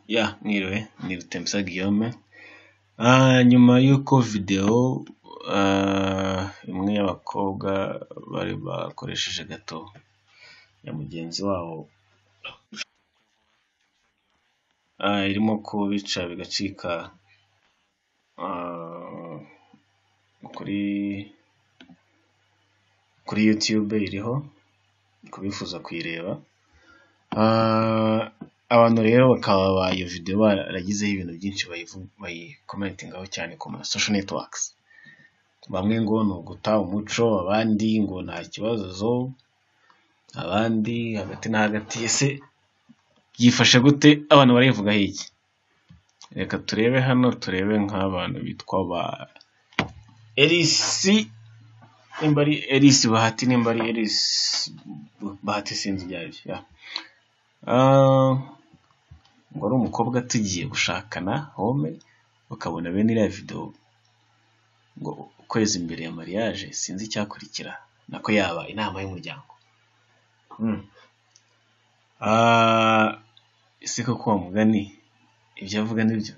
Ya mwiriwe ni Rutemisa Guillaume. Nyuma y'uko video imwe y'abakobwa bari bakoresheje gato ya mugenzi wabo irimo kubica bigacika kuri YouTube iriho kubifuza kuyireba. Abantu rero bakaba iyo video baragizeho ibintu byinshi bayikomentingaho cyane ku ma social networks. Bamwe ngo ni uguta umuco, abandi ngo nta kibazo, abandi hagati na hagati. Ese byifashe gute? Abantu barivugaho iki? Reka turebe hano, turebe nk'abantu bitwa ba Elisi, nimba ari Elisi Bahati, nimba ari Elisi Bahati sinzi ibyo ngo ari umukobwa tugiye gushakana home, bakabona bene iriya video ngo ukwezi imbere ya mariage sinzi icyakurikira, nako yaba inama y'umuryango. Ese koko wa mugani ibyo avuga nibyo?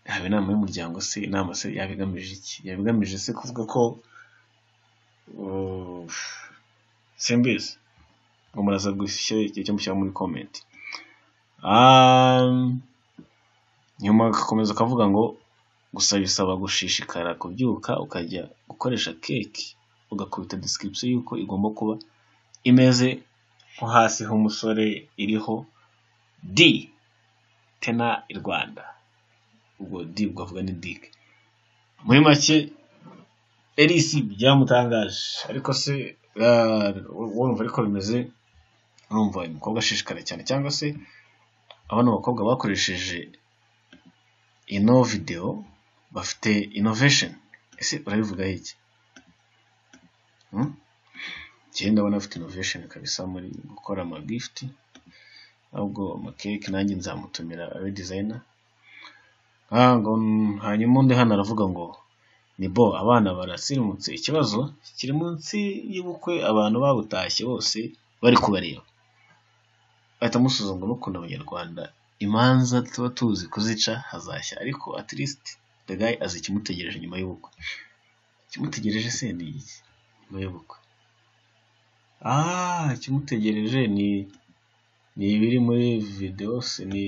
Haba inama y'umuryango se, inama se yabigamije iki? Yabigamije se kuvuga ko simbizi, ngo muraza gushyira igihe cyo mushyira muri comment. Nyuma agakomeza akavuga ngo gusa bisaba gushishikara kubyuka ukajya gukoresha keke, ugakubita description yuko igomba kuba imeze nko hasi h'umusore iriho D tena i Rwanda. Ubwo D ukavuga ni Dick. Muri make Elisi byamutangaje, ariko se urumva ariko bimeze, urumva umukobwa ashishikara cyane, cyangwa se abana bakobwa bakoresheje ino video bafite innovation? Ese urabivugaho iki? Njye ndabona afite innovation kabisa muri gukora ama gift, ahubwo ama cake nanjye nzamutumira abe designer. Ngo hanyuma undi hano aravuga ngo ni bo abana barasirimutse, ikibazo kiri munsi y'ubukwe abantu babutashye bose bari kubareba. Bahita musuza ngo n'ukuntu Abanyarwanda imanza tuba tuzi kuzica hazashya, ariko at least the guy azi ikimutegereje nyuma y'ubukwe. Ikimutegereje se ni iki nyuma y'ubukwe? Ikimutegereje ni ibiri muri video se, ni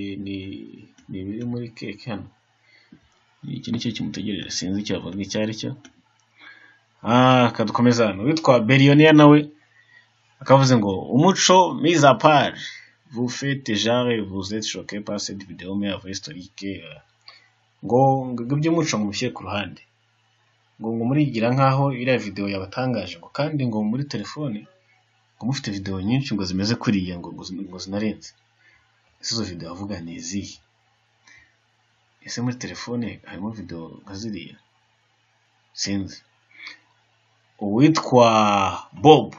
ibiri muri cake hano. Iki nicyo kimutegereje, sinzi icyo avuga icyo ari cyo. Kadukomeza hano, witwa Billionaire nawe akavuze ngo umuco mise à part, vous faites genre vous êtes choqué par cette vidéo mais avant historique. Ngo iby'umuco ngo mushyire ku ruhande, ngo murigira nkaho iriya video yabatangaje, ngo kandi ngo muri telefone ngo mufite video nyinshi ngo zimeze kuriya ngo zinarenze. Ese izo video avuga ni izihe? Ese muri telefone harimo video nka ziriya? Sinzi. Uwitwa Bob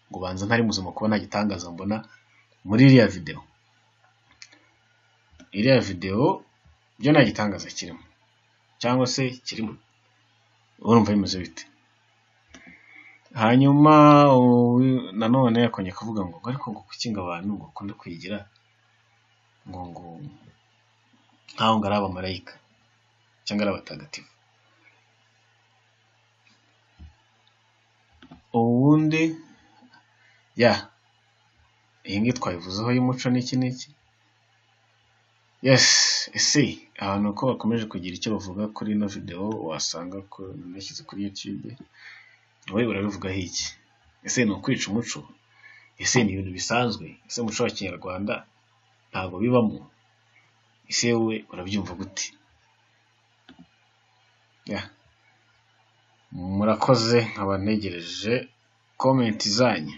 ngo banza ntari muzima kuba nta gitangaza mbona muri iriya video. Iriya video byo nta gitangaza kirimo, cyangwa se kirimo? Urumva bimeze bite? Hanyuma nanone yakongeye kuvuga ngo ariko ngo kukinga abantu ngo bakunda kwigira ngo nkaho ngo ari abamarayika cyangwa ari abatagatifu. Ubundi iyi ngiyi twayivuzeho y'umuco n'iki n'iki. Ese abantu uko bakomeje kugira icyo bavuga kuri ino video wasanga ko nashyize kuri YouTube, wowe urabivugaho iki? Ese ni ukwica umuco? Ese ni ibintu bisanzwe? Ese umuco wa Kinyarwanda ntabwo bibamo? Ese wowe urabyumva gute? Murakoze, nkaba ntegereje comment zanyu.